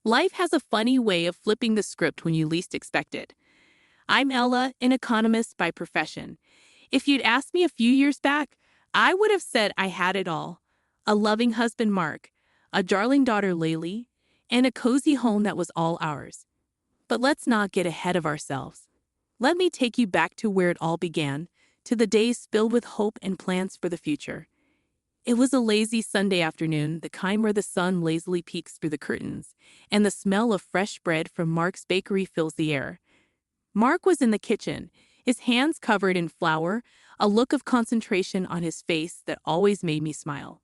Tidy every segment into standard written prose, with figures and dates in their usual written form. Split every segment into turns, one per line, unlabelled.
Life has a funny way of flipping the script when you least expect it. I'm Ella, an economist by profession. If you'd asked me a few years back, I would have said I had it all. A loving husband, Mark, a darling daughter, Laylee, and a cozy home that was all ours. But let's not get ahead of ourselves. Let me take you back to where it all began, to the days filled with hope and plans for the future. It was a lazy Sunday afternoon, the kind where the sun lazily peeks through the curtains, and the smell of fresh bread from Mark's bakery fills the air. Mark was in the kitchen, his hands covered in flour, a look of concentration on his face that always made me smile.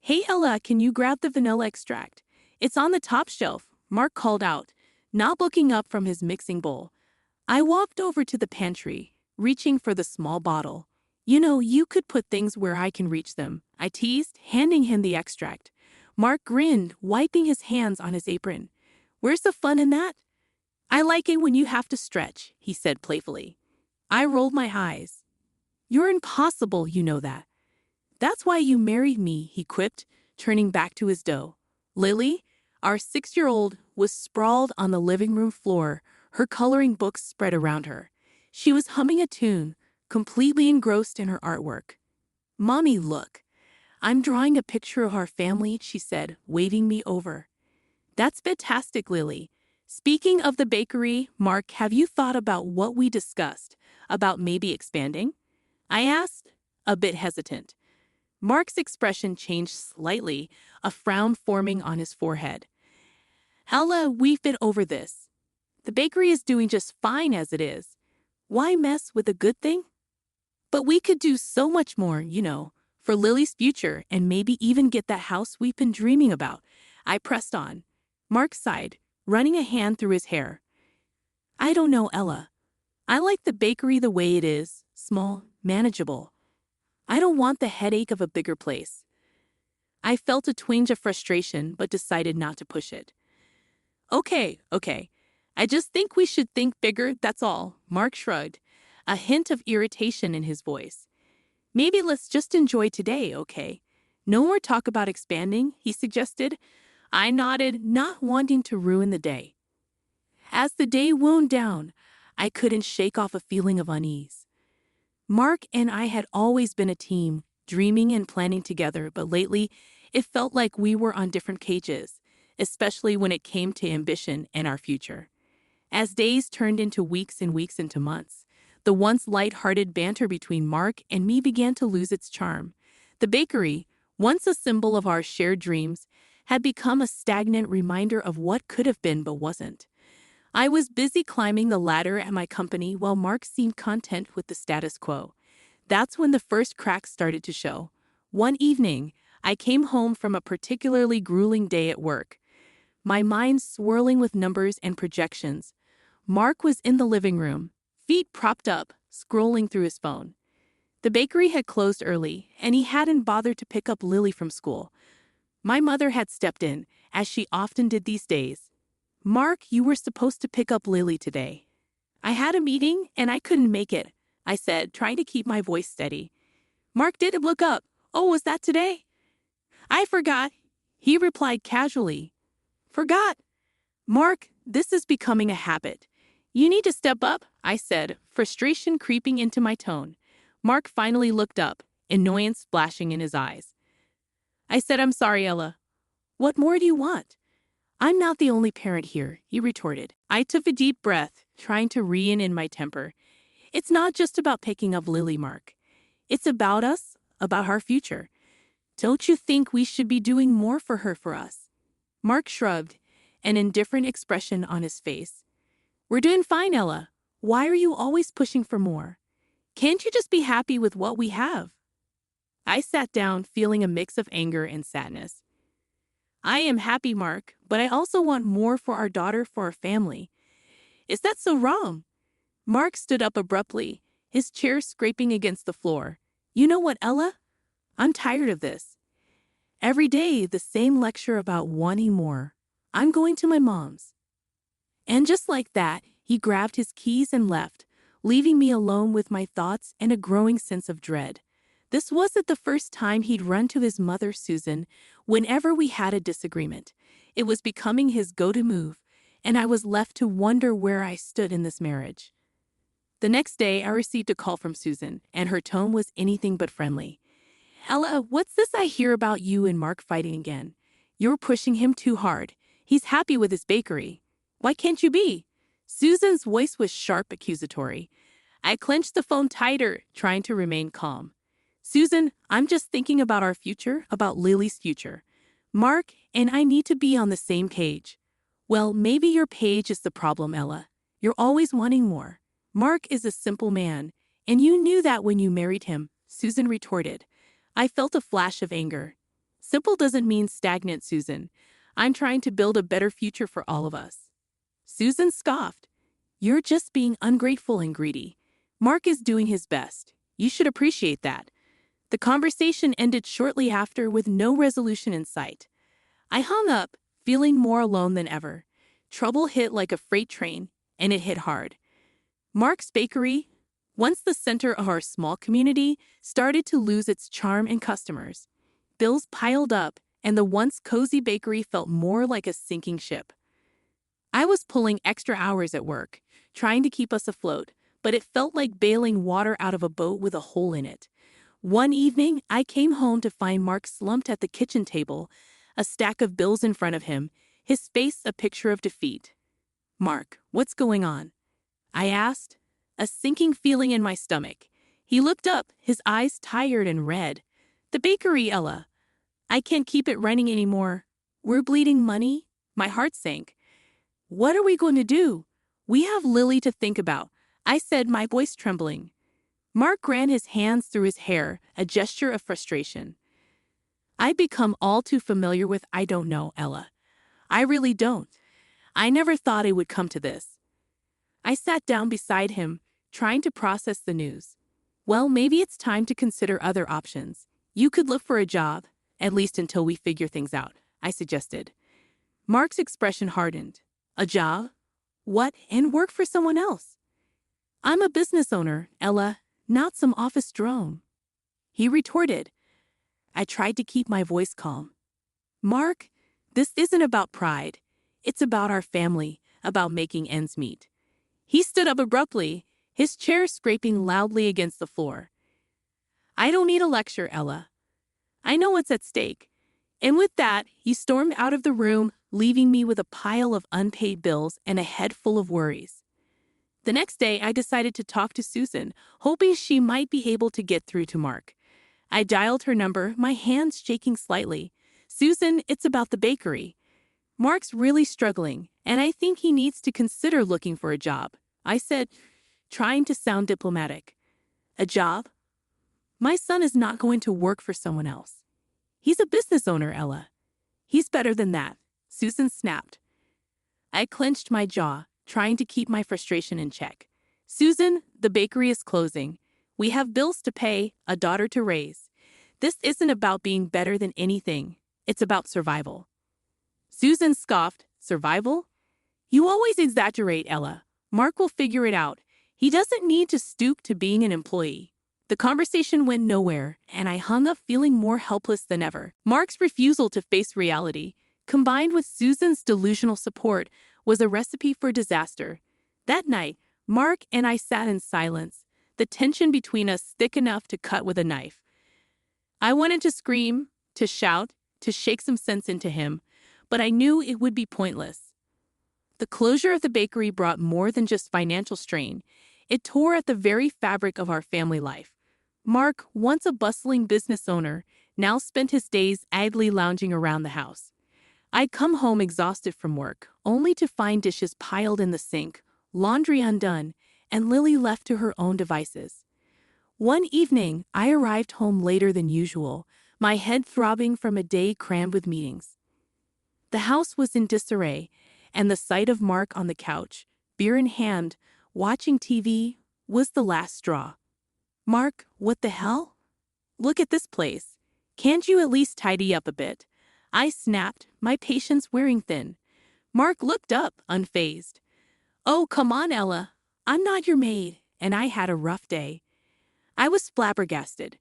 "Hey Ella, can you grab the vanilla extract? It's on the top shelf," Mark called out, not looking up from his mixing bowl. I walked over to the pantry, reaching for the small bottle. You could put things where I can reach them," I teased, handing him the extract. Mark grinned, wiping his hands on his apron. "Where's the fun in that?" "I like it when you have to stretch," he said playfully. I rolled my eyes. "You're impossible, you know that." "That's why you married me," he quipped, turning back to his dough. Lily, our 6-year-old, was sprawled on the living room floor, her coloring books spread around her. She was humming a tune, completely engrossed in her artwork. "Mommy, look. I'm drawing a picture of our family," she said, waving me over. "That's fantastic, Lily. Speaking of the bakery, Mark, have you thought about what we discussed, about maybe expanding?" I asked, a bit hesitant. Mark's expression changed slightly, a frown forming on his forehead. "Ella, we've been over this. The bakery is doing just fine as it is. Why mess with a good thing? But we could do so much more, for Lily's future and maybe even get that house we've been dreaming about." I pressed on. Mark sighed, running a hand through his hair. "I don't know, Ella. I like the bakery the way it is, small, manageable. I don't want the headache of a bigger place." I felt a twinge of frustration but decided not to push it. Okay. I just think we should think bigger, that's all," Mark shrugged, a hint of irritation in his voice. "Maybe let's just enjoy today, okay? No more talk about expanding," he suggested. I nodded, not wanting to ruin the day. As the day wound down, I couldn't shake off a feeling of unease. Mark and I had always been a team, dreaming and planning together, but lately it felt like we were on different cages, especially when it came to ambition and our future. As days turned into weeks and weeks into months, the once light-hearted banter between Mark and me began to lose its charm. The bakery, once a symbol of our shared dreams, had become a stagnant reminder of what could have been but wasn't. I was busy climbing the ladder at my company while Mark seemed content with the status quo. That's when the first cracks started to show. One evening, I came home from a particularly grueling day at work, my mind swirling with numbers and projections. Mark was in the living room, feet propped up, scrolling through his phone. The bakery had closed early, and he hadn't bothered to pick up Lily from school. My mother had stepped in, as she often did these days. "Mark, you were supposed to pick up Lily today." "I had a meeting, and I couldn't make it," I said, trying to keep my voice steady. Mark didn't look up. "Oh, was that today?" "I forgot," he replied casually. "Forgot? Mark, this is becoming a habit. You need to step up," I said, frustration creeping into my tone. Mark finally looked up, annoyance splashing in his eyes. I said, "I'm sorry, Ella." "What more do you want?" "I'm not the only parent here," he retorted. I took a deep breath, trying to rein in my temper. "It's not just about picking up Lily, Mark. It's about us, about our future. Don't you think we should be doing more for her, for us?" Mark shrugged, an indifferent expression on his face. "We're doing fine, Ella. Why are you always pushing for more? Can't you just be happy with what we have?" I sat down, feeling a mix of anger and sadness. "I am happy, Mark, but I also want more for our daughter, for our family." "Is that so wrong?" Mark stood up abruptly, his chair scraping against the floor. "You know what, Ella? I'm tired of this. Every day, the same lecture about wanting more. I'm going to my mom's." And just like that, he grabbed his keys and left, leaving me alone with my thoughts and a growing sense of dread. This wasn't the first time he'd run to his mother, Susan, whenever we had a disagreement. It was becoming his go-to move, and I was left to wonder where I stood in this marriage. The next day, I received a call from Susan, and her tone was anything but friendly. Ella, what's this I hear about you and Mark fighting again? You're pushing him too hard. He's happy with his bakery. Why can't you be? Susan's voice was sharp, accusatory. I clenched the phone tighter, trying to remain calm. Susan, I'm just thinking about our future, about Lily's future. Mark and I need to be on the same page. Well, maybe your page is the problem, Ella. You're always wanting more. Mark is a simple man, and you knew that when you married him, Susan retorted. I felt a flash of anger. Simple doesn't mean stagnant, Susan. I'm trying to build a better future for all of us. Susan scoffed. You're just being ungrateful and greedy. Mark is doing his best. You should appreciate that. The conversation ended shortly after with no resolution in sight. I hung up, feeling more alone than ever. Trouble hit like a freight train, and it hit hard. Mark's bakery, once the center of our small community, started to lose its charm and customers. Bills piled up, and the once cozy bakery felt more like a sinking ship. I was pulling extra hours at work, trying to keep us afloat, but it felt like bailing water out of a boat with a hole in it. One evening, I came home to find Mark slumped at the kitchen table, a stack of bills in front of him, his face a picture of defeat. Mark, what's going on? I asked, a sinking feeling in my stomach. He looked up, his eyes tired and red. The bakery, Ella. I can't keep it running anymore. We're bleeding money? My heart sank. What are we going to do? We have Lily to think about, I said, my voice trembling. Mark ran his hands through his hair, a gesture of frustration. I'd become all too familiar with I don't know, Ella. I really don't. I never thought it would come to this. I sat down beside him, trying to process the news. Well, maybe it's time to consider other options. You could look for a job, at least until we figure things out, I suggested. Mark's expression hardened. A job? What, and work for someone else? I'm a business owner, Ella, not some office drone. He retorted. I tried to keep my voice calm. Mark, this isn't about pride. It's about our family, about making ends meet. He stood up abruptly, his chair scraping loudly against the floor. I don't need a lecture, Ella. I know what's at stake. And with that, he stormed out of the room, leaving me with a pile of unpaid bills and a head full of worries. The next day, I decided to talk to Susan, hoping she might be able to get through to Mark. I dialed her number, my hands shaking slightly. Susan, it's about the bakery. Mark's really struggling, and I think he needs to consider looking for a job, I said, trying to sound diplomatic. A job? My son is not going to work for someone else. He's a business owner, Ella. He's better than that, Susan snapped. I clenched my jaw, trying to keep my frustration in check. Susan, the bakery is closing. We have bills to pay, a daughter to raise. This isn't about being better than anything. It's about survival. Susan scoffed. Survival? You always exaggerate, Ella. Mark will figure it out. He doesn't need to stoop to being an employee. The conversation went nowhere, and I hung up feeling more helpless than ever. Mark's refusal to face reality, combined with Susan's delusional support, was a recipe for disaster. That night, Mark and I sat in silence, the tension between us thick enough to cut with a knife. I wanted to scream, to shout, to shake some sense into him, but I knew it would be pointless. The closure of the bakery brought more than just financial strain. It tore at the very fabric of our family life. Mark, once a bustling business owner, now spent his days idly lounging around the house. I'd come home exhausted from work, only to find dishes piled in the sink, laundry undone, and Lily left to her own devices. One evening, I arrived home later than usual, my head throbbing from a day crammed with meetings. The house was in disarray, and the sight of Mark on the couch, beer in hand, watching TV, was the last straw. Mark, what the hell? Look at this place. Can't you at least tidy up a bit? I snapped, my patience wearing thin. Mark looked up, unfazed. Oh, come on, Ella. I'm not your maid, and I had a rough day. I was flabbergasted.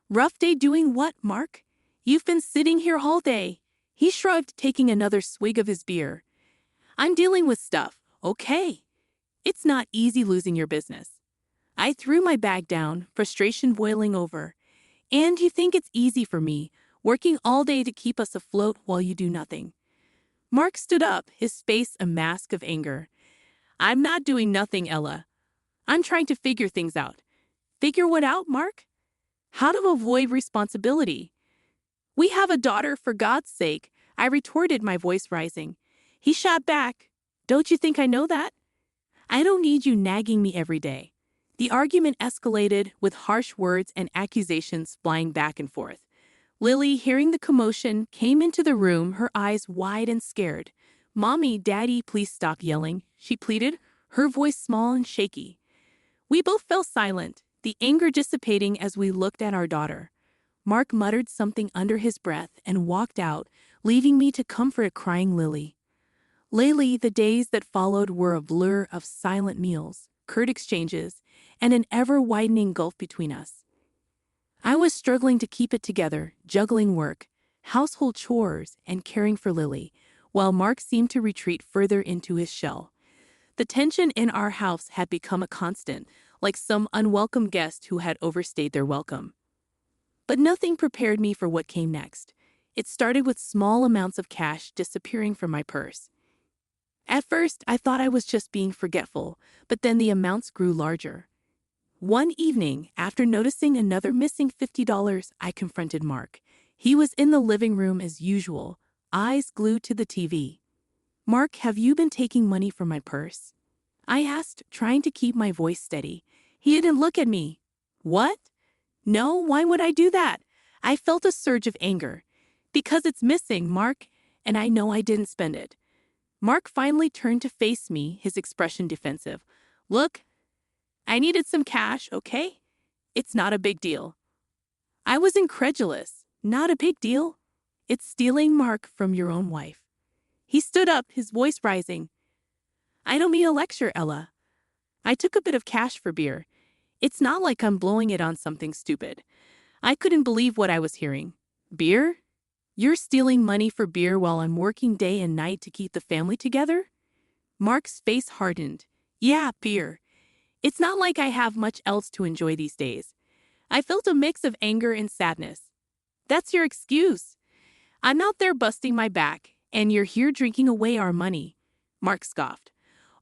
Rough day doing what, Mark? You've been sitting here all day. He shrugged, taking another swig of his beer. I'm dealing with stuff, okay? It's not easy losing your business. I threw my bag down, frustration boiling over. And you think it's easy for me, working all day to keep us afloat while you do nothing. Mark stood up, his face a mask of anger. I'm not doing nothing, Ella. I'm trying to figure things out. Figure what out, Mark? How to avoid responsibility. We have a daughter, for God's sake, I retorted, my voice rising. He shot back. Don't you think I know that? I don't need you nagging me every day. The argument escalated, with harsh words and accusations flying back and forth. Lily, hearing the commotion, came into the room, her eyes wide and scared. Mommy, Daddy, please stop yelling, she pleaded, her voice small and shaky. We both fell silent, the anger dissipating as we looked at our daughter. Mark muttered something under his breath and walked out, leaving me to comfort a crying Lily. Lately, the days that followed were a blur of silent meals, curt exchanges, and an ever-widening gulf between us. I was struggling to keep it together, juggling work, household chores, and caring for Lily, while Mark seemed to retreat further into his shell. The tension in our house had become a constant, like some unwelcome guest who had overstayed their welcome. But nothing prepared me for what came next. It started with small amounts of cash disappearing from my purse. At first, I thought I was just being forgetful, but then the amounts grew larger. One evening, after noticing another missing $50, I confronted Mark. He was in the living room as usual, eyes glued to the TV. Mark, have you been taking money from my purse? I asked, trying to keep my voice steady. He didn't look at me. What? No, why would I do that? I felt a surge of anger. Because it's missing, Mark, and I know I didn't spend it. Mark finally turned to face me, his expression defensive. Look, I needed some cash, okay? It's not a big deal. I was incredulous. Not a big deal? It's stealing, Mark, from your own wife. He stood up, his voice rising. I don't mean a lecture, Ella. I took a bit of cash for beer. It's not like I'm blowing it on something stupid. I couldn't believe what I was hearing. Beer? You're stealing money for beer while I'm working day and night to keep the family together? Mark's face hardened. Yeah, beer. It's not like I have much else to enjoy these days. I felt a mix of anger and sadness. That's your excuse. I'm out there busting my back, and you're here drinking away our money. Mark scoffed.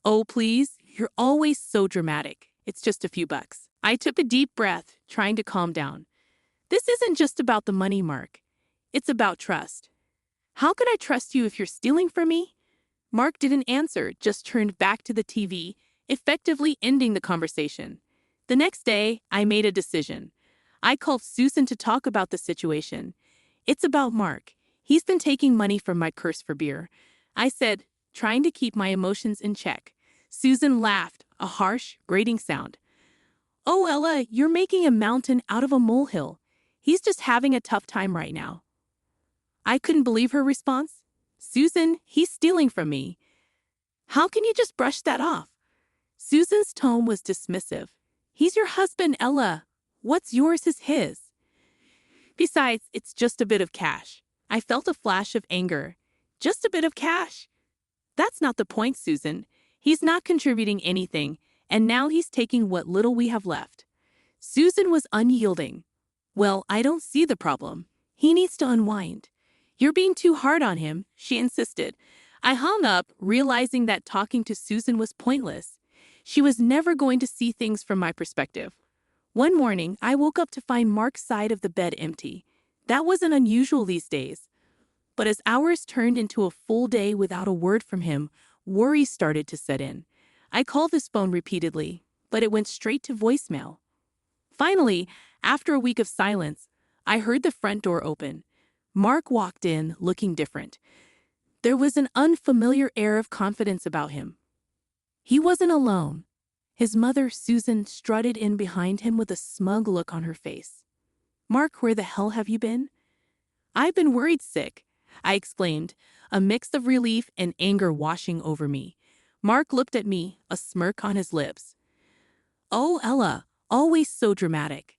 Oh, please, you're always so dramatic. It's just a few bucks. I took a deep breath, trying to calm down. This isn't just about the money, Mark. It's about trust. How can I trust you if you're stealing from me? Mark didn't answer, just turned back to the TV, effectively ending the conversation. The next day, I made a decision. I called Susan to talk about the situation. It's about Mark. He's been taking money from my purse for beer. I said, trying to keep my emotions in check. Susan laughed, a harsh, grating sound. Oh, Ella, you're making a mountain out of a molehill. He's just having a tough time right now. I couldn't believe her response. Susan, he's stealing from me. How can you just brush that off? Susan's tone was dismissive. He's your husband, Ella. What's yours is his. Besides, it's just a bit of cash. I felt a flash of anger. Just a bit of cash. That's not the point, Susan. He's not contributing anything, and now he's taking what little we have left. Susan was unyielding. Well, I don't see the problem. He needs to unwind. You're being too hard on him, she insisted. I hung up, realizing that talking to Susan was pointless. She was never going to see things from my perspective. One morning, I woke up to find Mark's side of the bed empty. That wasn't unusual these days. But as hours turned into a full day without a word from him, worry started to set in. I called his phone repeatedly, but it went straight to voicemail. Finally, after a week of silence, I heard the front door open. Mark walked in, looking different. There was an unfamiliar air of confidence about him. He wasn't alone. His mother, Susan, strutted in behind him with a smug look on her face. Mark, where the hell have you been? I've been worried sick, I exclaimed, a mix of relief and anger washing over me. Mark looked at me, a smirk on his lips. Oh, Ella, always so dramatic.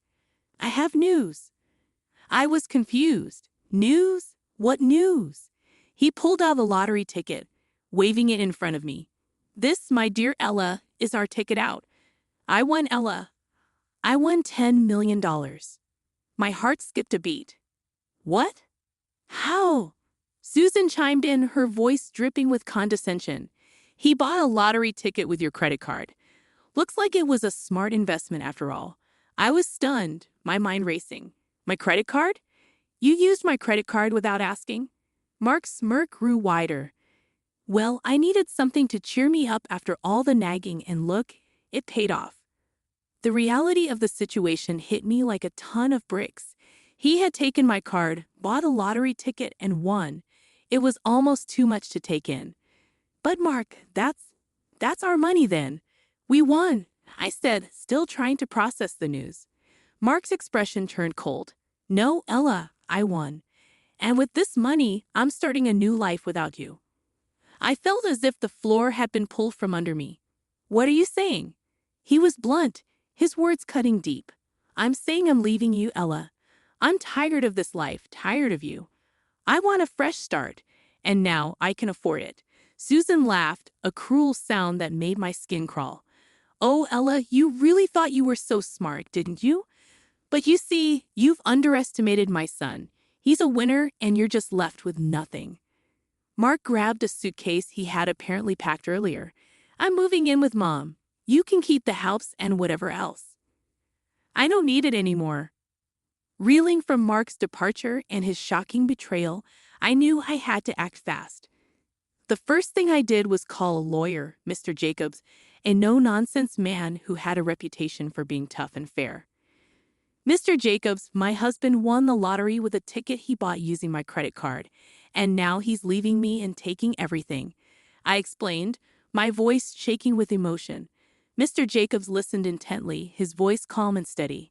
I have news. I was confused. News? What news? He pulled out the lottery ticket, waving it in front of me. "This, my dear Ella, is our ticket out. I won, Ella. I won $10 million. My heart skipped a beat. "What? How?" Susan chimed in, her voice dripping with condescension. "He bought a lottery ticket with your credit card. Looks like it was a smart investment after all." I was stunned, my mind racing. "My credit card? You used my credit card without asking?" Mark's smirk grew wider. "Well, I needed something to cheer me up after all the nagging, and look, it paid off." The reality of the situation hit me like a ton of bricks. He had taken my card, bought a lottery ticket, and won. It was almost too much to take in. "But Mark, that's our money then. We won," I said, still trying to process the news. Mark's expression turned cold. "No, Ella, I won. And with this money, I'm starting a new life without you." I felt as if the floor had been pulled from under me. "What are you saying?" He was blunt, his words cutting deep. "I'm saying I'm leaving you, Ella. I'm tired of this life, tired of you. I want a fresh start, and now I can afford it." Susan laughed, a cruel sound that made my skin crawl. "Oh, Ella, you really thought you were so smart, didn't you? But you see, you've underestimated my son. He's a winner, and you're just left with nothing." Mark grabbed a suitcase he had apparently packed earlier. "I'm moving in with Mom. You can keep the house and whatever else. I don't need it anymore." Reeling from Mark's departure and his shocking betrayal, I knew I had to act fast. The first thing I did was call a lawyer, Mr. Jacobs, a no-nonsense man who had a reputation for being tough and fair. "Mr. Jacobs, my husband won the lottery with a ticket he bought using my credit card, and now he's leaving me and taking everything," I explained, my voice shaking with emotion. Mr. Jacobs listened intently, his voice calm and steady.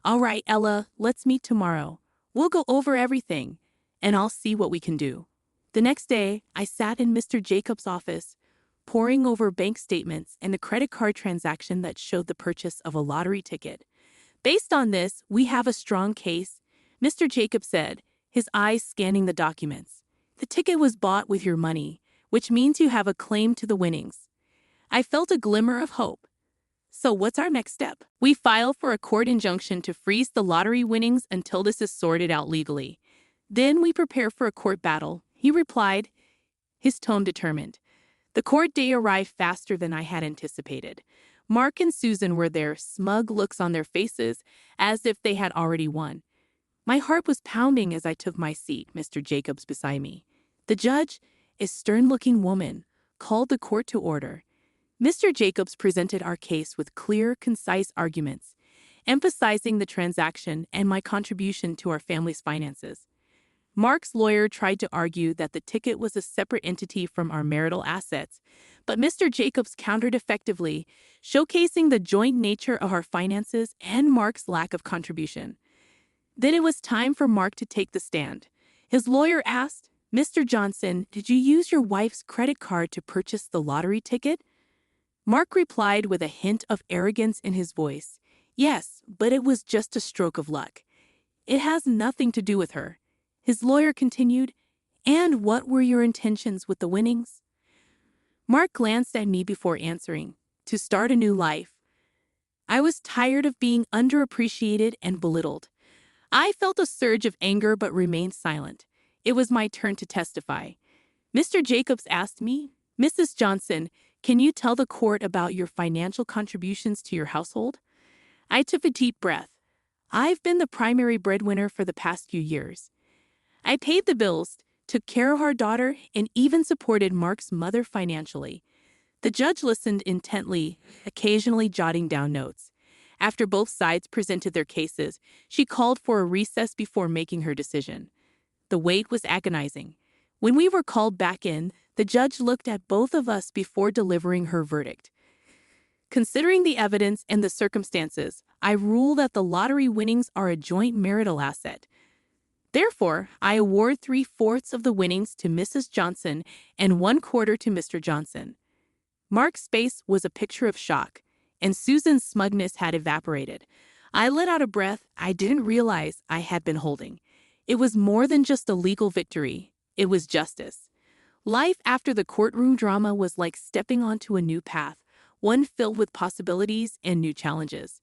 "All right, Ella, let's meet tomorrow. We'll go over everything, and I'll see what we can do." The next day, I sat in Mr. Jacobs' office, poring over bank statements and the credit card transaction that showed the purchase of a lottery ticket. "Based on this, we have a strong case," Mr. Jacobs said, his eyes scanning the documents. "The ticket was bought with your money, which means you have a claim to the winnings." I felt a glimmer of hope. "So what's our next step?" "We file for a court injunction to freeze the lottery winnings until this is sorted out legally. Then we prepare for a court battle," he replied, his tone determined. The court day arrived faster than I had anticipated. Mark and Susan were there, smug looks on their faces, as if they had already won. My heart was pounding as I took my seat, Mr. Jacobs beside me. The judge, a stern-looking woman, called the court to order. Mr. Jacobs presented our case with clear, concise arguments, emphasizing the transaction and my contribution to our family's finances. Mark's lawyer tried to argue that the ticket was a separate entity from our marital assets, but Mr. Jacobs countered effectively, showcasing the joint nature of our finances and Mark's lack of contribution. Then it was time for Mark to take the stand. His lawyer asked, "Mr. Johnson, did you use your wife's credit card to purchase the lottery ticket?" Mark replied with a hint of arrogance in his voice, "Yes, but it was just a stroke of luck. It has nothing to do with her." His lawyer continued, "And what were your intentions with the winnings?" Mark glanced at me before answering, "To start a new life." I was tired of being underappreciated and belittled. I felt a surge of anger but remained silent. It was my turn to testify. Mr. Jacobs asked me, "Mrs. Johnson, can you tell the court about your financial contributions to your household?" I took a deep breath. I've been the primary breadwinner for the past few years. I paid the bills, took care of our daughter, and even supported Mark's mother financially. The judge listened intently, occasionally jotting down notes. After both sides presented their cases, she called for a recess before making her decision. The wait was agonizing. When we were called back in, the judge looked at both of us before delivering her verdict. Considering the evidence and the circumstances, I rule that the lottery winnings are a joint marital asset. Therefore, I award 3/4 of the winnings to Mrs. Johnson and 1/4 to Mr. Johnson. Mark's face was a picture of shock, and Susan's smugness had evaporated. I let out a breath I didn't realize I had been holding. It was more than just a legal victory. It was justice. Life after the courtroom drama was like stepping onto a new path, one filled with possibilities and new challenges.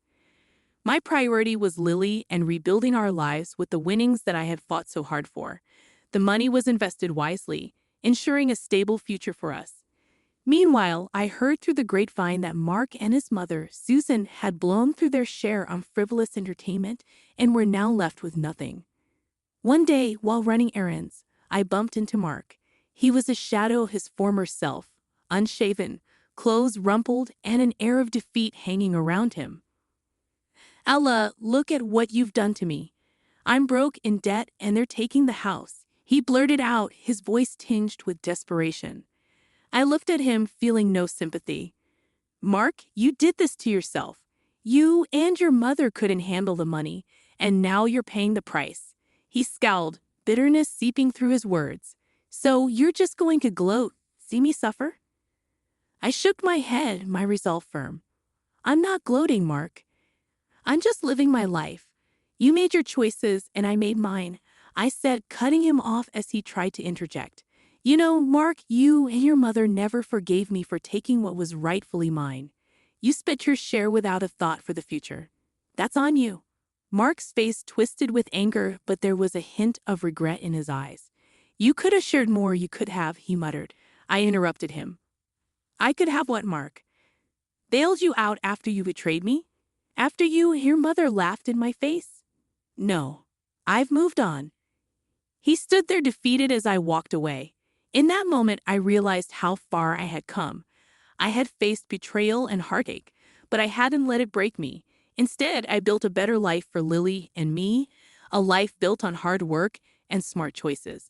My priority was Lily and rebuilding our lives with the winnings that I had fought so hard for. The money was invested wisely, ensuring a stable future for us. Meanwhile, I heard through the grapevine that Mark and his mother, Susan, had blown through their share on frivolous entertainment and were now left with nothing. One day, while running errands, I bumped into Mark. He was a shadow of his former self, unshaven, clothes rumpled, and an air of defeat hanging around him. "Ella, look at what you've done to me. I'm broke, in debt, and they're taking the house," he blurted out, his voice tinged with desperation. I looked at him, feeling no sympathy. "Mark, you did this to yourself. You and your mother couldn't handle the money, and now you're paying the price." He scowled, bitterness seeping through his words. "So you're just going to gloat, see me suffer?" I shook my head, my resolve firm. "I'm not gloating, Mark. I'm just living my life. You made your choices, and I made mine," I said, cutting him off as he tried to interject. "You know, Mark, you and your mother never forgave me for taking what was rightfully mine. You spent your share without a thought for the future. That's on you." Mark's face twisted with anger, but there was a hint of regret in his eyes. "You could have shared more, you could have," he muttered. I interrupted him. "I could have what, Mark? Bailed you out after you betrayed me? After you and your mother laughed in my face? No. I've moved on." He stood there defeated as I walked away. In that moment, I realized how far I had come. I had faced betrayal and heartache, but I hadn't let it break me. Instead, I built a better life for Lily and me, a life built on hard work and smart choices.